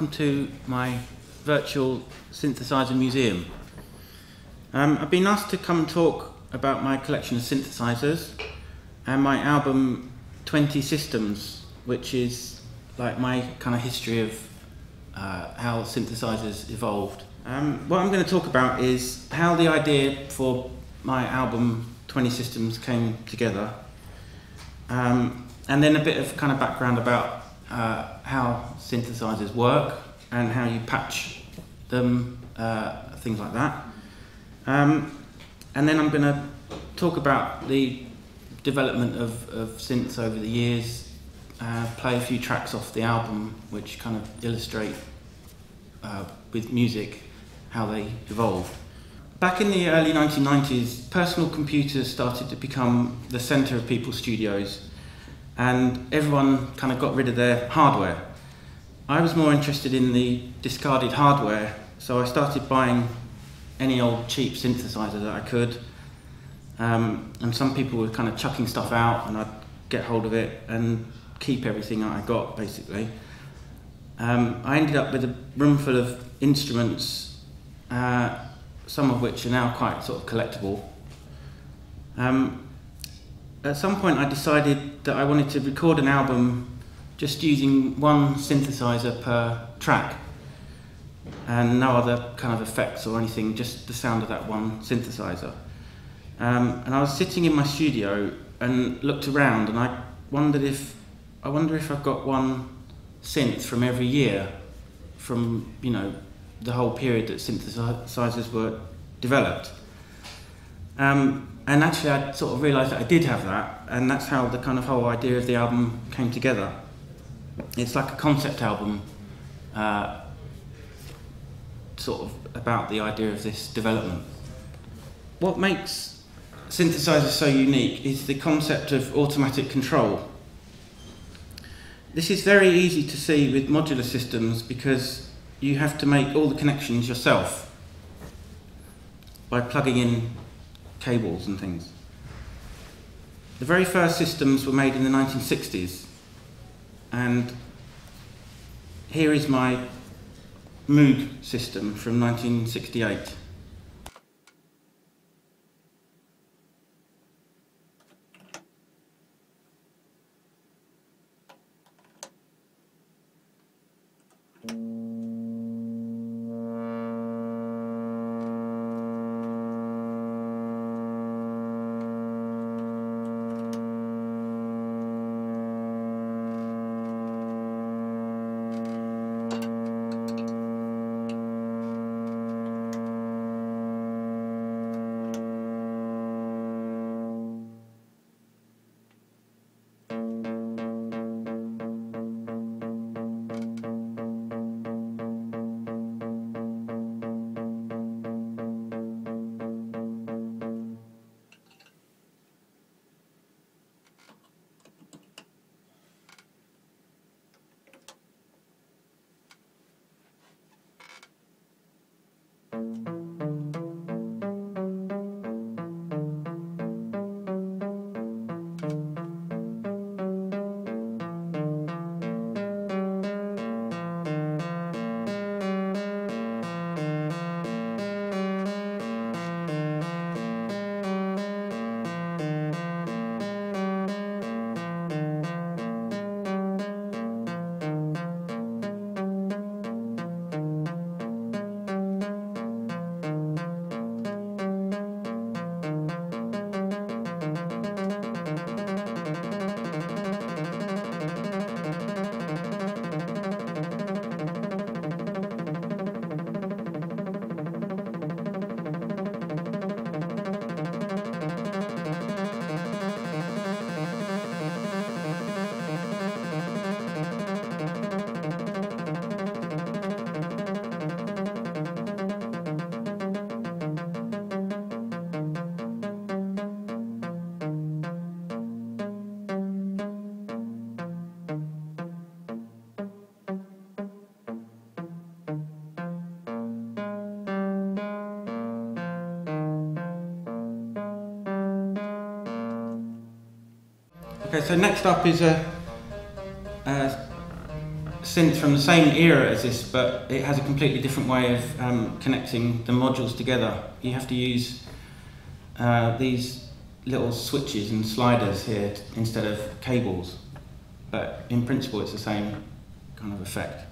welcome to my virtual synthesizer museum. I've been asked to come and talk about my collection of synthesizers and my album 20 Systems, which is like my kind of history of how synthesizers evolved. What I'm going to talk about is how the idea for my album 20 Systems came together, and then a bit of kind of background about how synthesizers work and how you patch them, things like that. And then I'm going to talk about the development of synths over the years, play a few tracks off the album which kind of illustrate with music how they evolved. Back in the early 1990s, personal computers started to become the centre of people's studios, and everyone kind of got rid of their hardware. I was more interested in the discarded hardware, so I started buying any old cheap synthesizer that I could, and some people were kind of chucking stuff out, and I'd get hold of it and keep everything that I got, basically. I ended up with a room full of instruments, some of which are now quite sort of collectible. At some point I decided that I wanted to record an album just using one synthesizer per track and no other kind of effects or anything, just the sound of that one synthesizer. And I was sitting in my studio and looked around, and I wonder if I've got one synth from every year from, you know, the whole period that synthesizers were developed. And actually I sort of realised that I did have that, and that's how the kind of whole idea of the album came together. It's like a concept album, sort of about the idea of this development. What makes synthesizers so unique is the concept of automatic control. This is very easy to see with modular systems because you have to make all the connections yourself by plugging in cables and things. The very first systems were made in the 1960s, and here is my Moog system from 1968. Okay, so next up is a synth from the same era as this, but it has a completely different way of connecting the modules together. You have to use these little switches and sliders here instead of cables, but in principle it's the same kind of effect.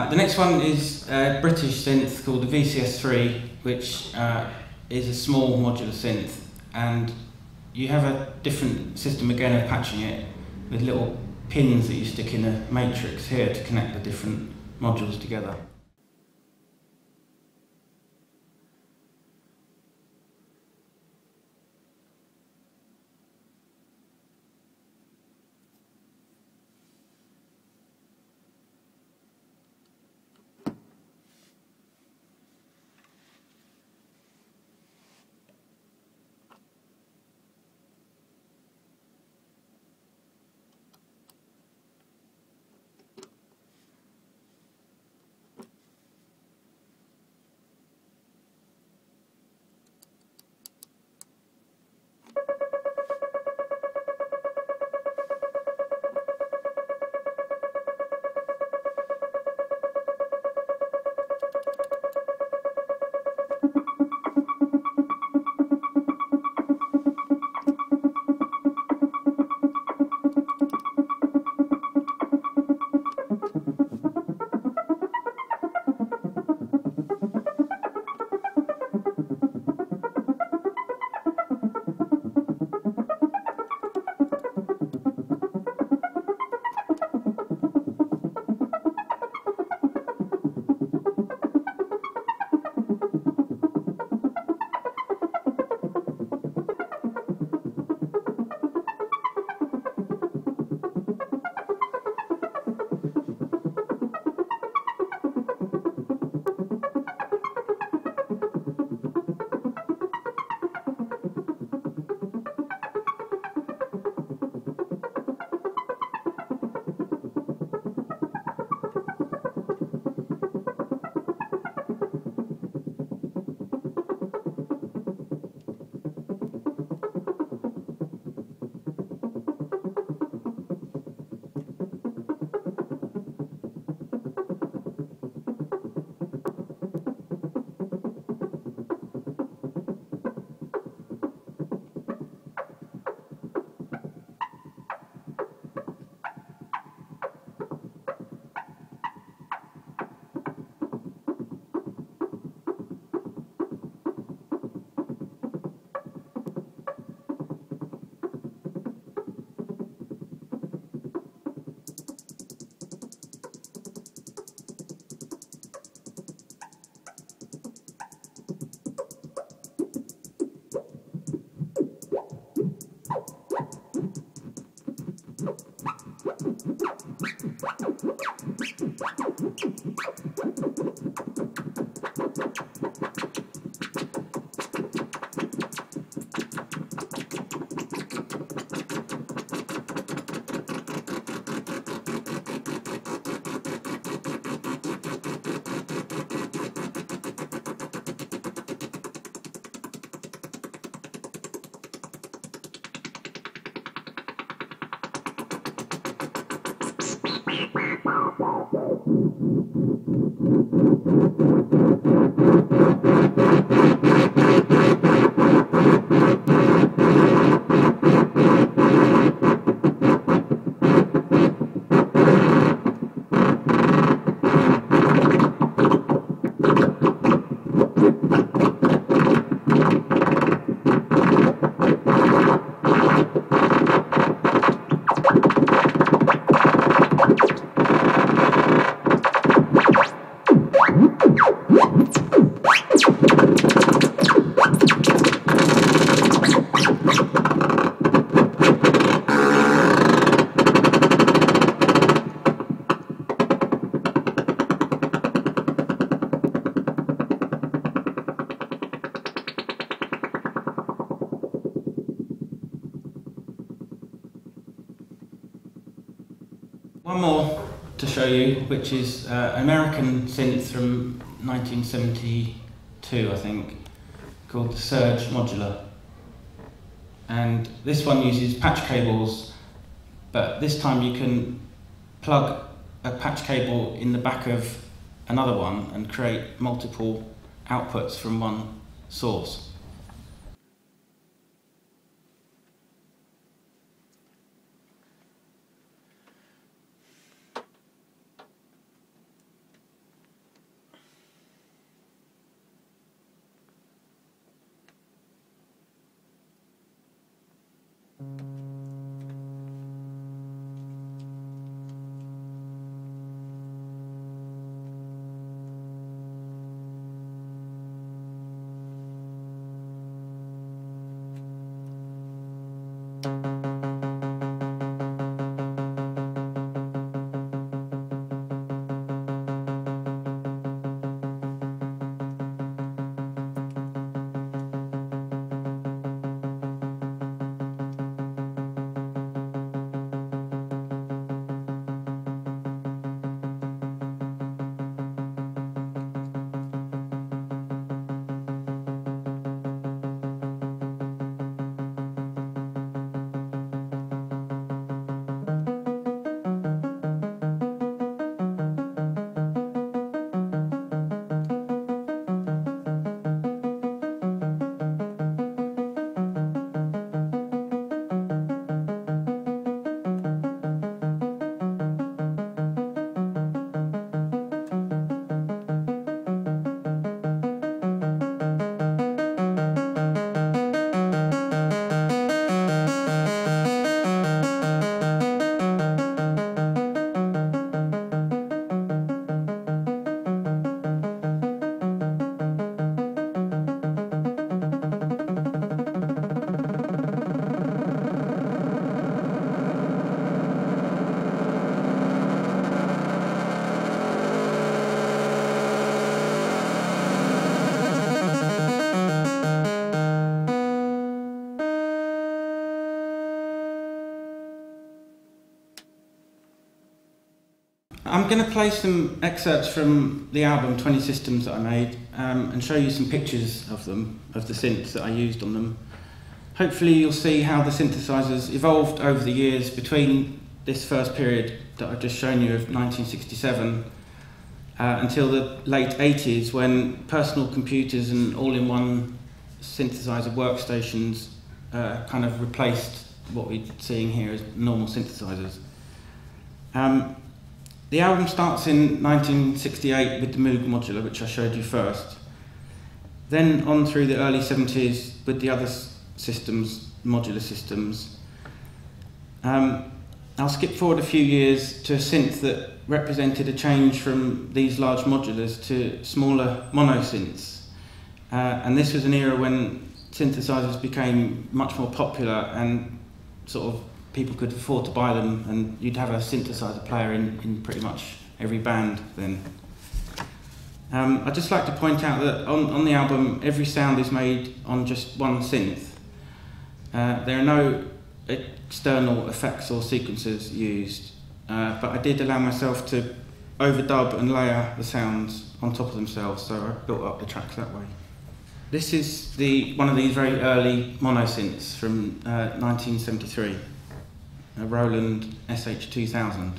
The next one is a British synth called the VCS3, which is a small modular synth, and you have a different system again of patching it with little pins that you stick in a matrix here to connect the different modules together. One more to show you, which is an American synth from 1972, I think, called the Surge Modular. And this one uses patch cables, but this time you can plug a patch cable in the back of another one and create multiple outputs from one source. I'm going to play some excerpts from the album 20 Systems that I made and show you some pictures of them, of the synths that I used on them. Hopefully you'll see how the synthesizers evolved over the years between this first period that I've just shown you of 1967 until the late 80s, when personal computers and all-in-one synthesizer workstations kind of replaced what we're seeing here as normal synthesizers. The album starts in 1968 with the Moog modular, which I showed you first. Then on through the early 70s with the other systems, modular systems. I'll skip forward a few years to a synth that represented a change from these large modulars to smaller monosynths. And this was an era when synthesizers became much more popular and sort of people could afford to buy them, and you'd have a synthesizer player in pretty much every band then. I'd just like to point out that on the album, every sound is made on just one synth. There are no external effects or sequencers used, but I did allow myself to overdub and layer the sounds on top of themselves, so I built up the tracks that way. This is one of these very early monosynths from 1973. A Roland SH2000.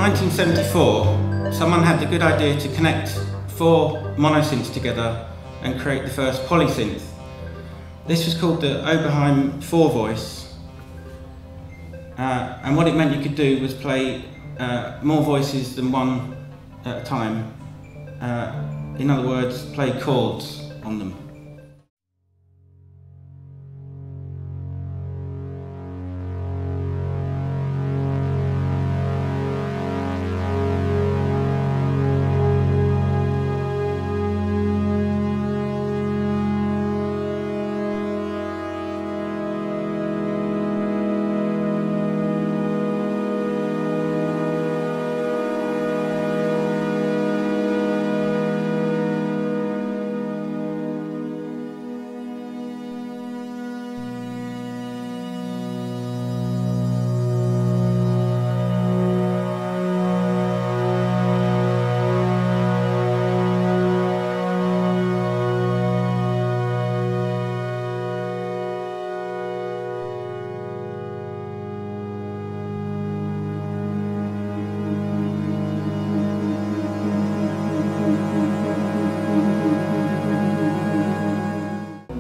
1974, someone had the good idea to connect 4 monosynths together and create the first polysynth. This was called the Oberheim 4-voice, and what it meant you could do was play more voices than one at a time. In other words, play chords on them.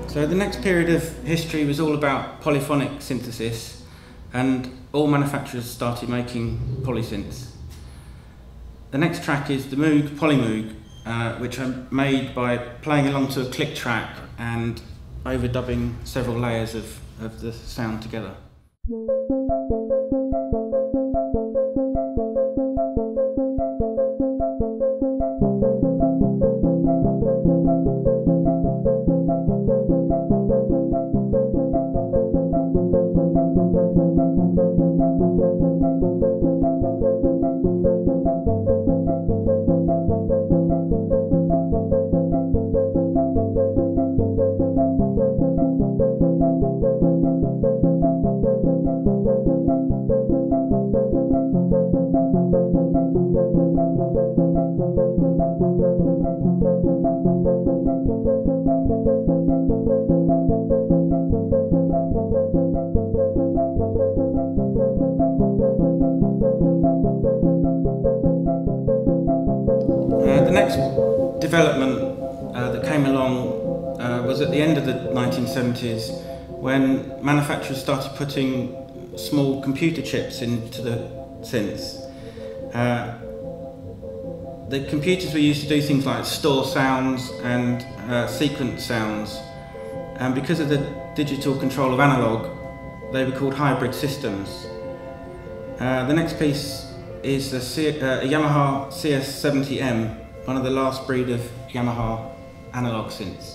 So the next period of history was all about polyphonic synthesis, and all manufacturers started making polysynths. The next track is the Moog Polymoog, which I made by playing along to a click track and overdubbing several layers of the sound together. The next development that came along was at the end of the 1970s, when manufacturers started putting small computer chips into the synths. The computers were used to do things like store sounds and sequence sounds, and because of the digital control of analog, they were called hybrid systems. The next piece is a Yamaha CS70M, one of the last breed of Yamaha analog synths.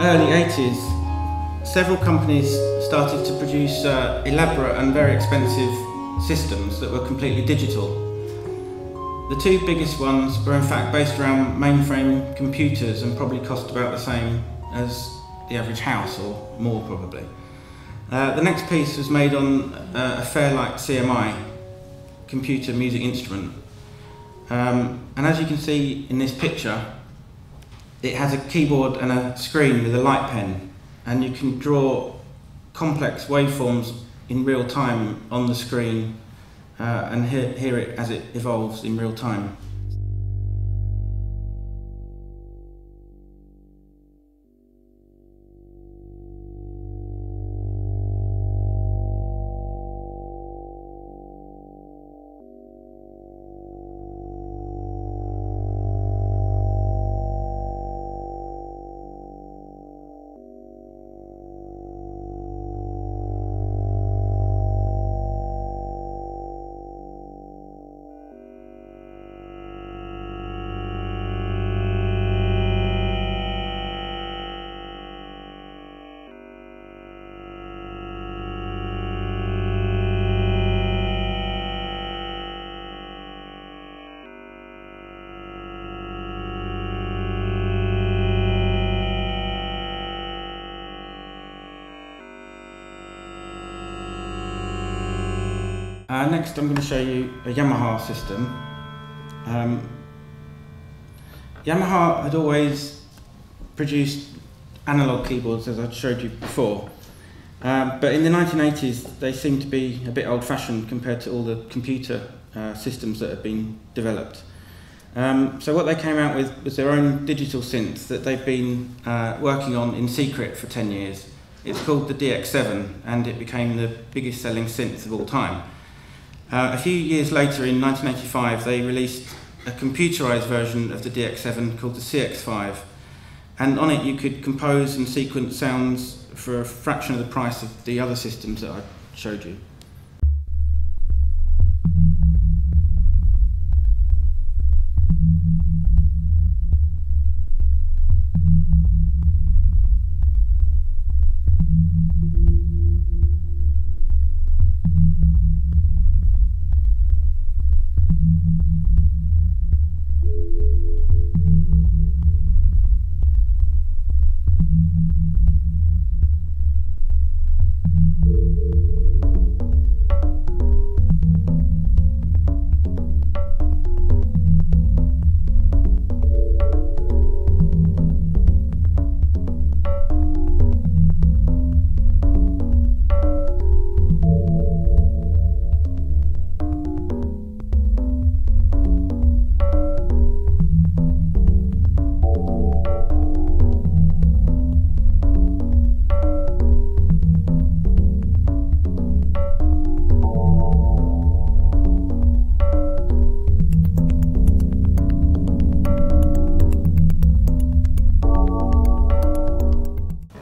Early 80s, several companies started to produce elaborate and very expensive systems that were completely digital. The 2 biggest ones were in fact based around mainframe computers and probably cost about the same as the average house, or more probably. The next piece was made on a Fairlight CMI, computer music instrument. And as you can see in this picture, it has a keyboard and a screen with a light pen, and you can draw complex waveforms in real time on the screen and hear it as it evolves in real time. Next I'm going to show you a Yamaha system. Yamaha had always produced analog keyboards, as I showed you before, but in the 1980s they seemed to be a bit old-fashioned compared to all the computer systems that had been developed. So what they came out with was their own digital synth that they've been working on in secret for 10 years. It's called the DX7 and it became the biggest selling synth of all time. A few years later, in 1985, they released a computerized version of the DX7 called the CX5, and on it you could compose and sequence sounds for a fraction of the price of the other systems that I showed you.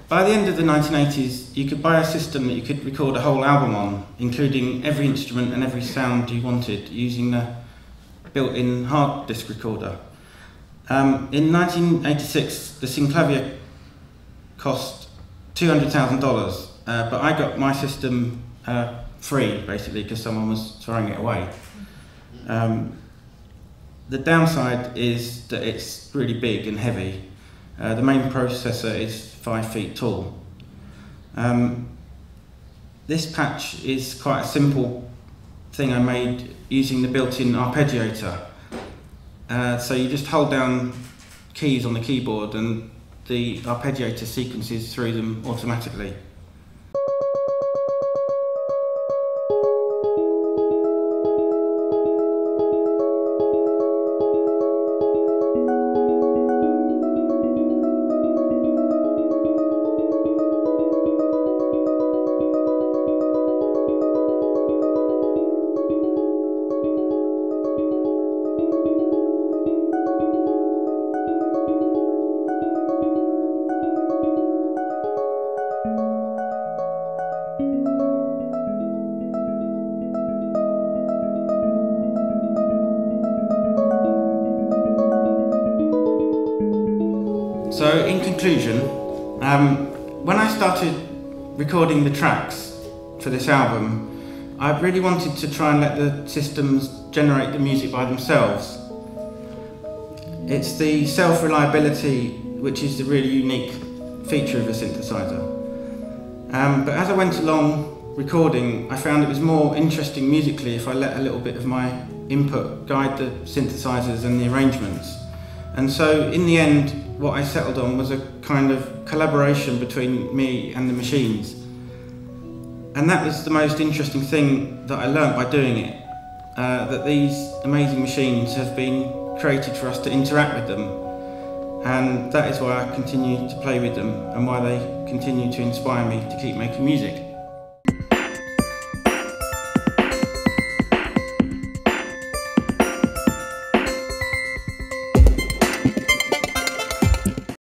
By the end of the 1980s, you could buy a system that you could record a whole album on, including every instrument and every sound you wanted, using the built-in hard disk recorder. In 1986, the Synclavier cost $200,000, but I got my system free, basically, because someone was throwing it away. The downside is that it's really big and heavy. The main processor is 5 feet tall. This patch is quite a simple thing I made using the built-in arpeggiator. So you just hold down keys on the keyboard and the arpeggiator sequences through them automatically. So in conclusion, when I started recording the tracks for this album, I really wanted to try and let the systems generate the music by themselves. It's the self-reliability which is the really unique feature of a synthesizer. But as I went along recording, I found it was more interesting musically if I let a little bit of my input guide the synthesizers and the arrangements. And so in the end, what I settled on was a kind of collaboration between me and the machines. And that was the most interesting thing that I learnt by doing it, that these amazing machines have been created for us to interact with them. And that is why I continue to play with them and why they continue to inspire me to keep making music.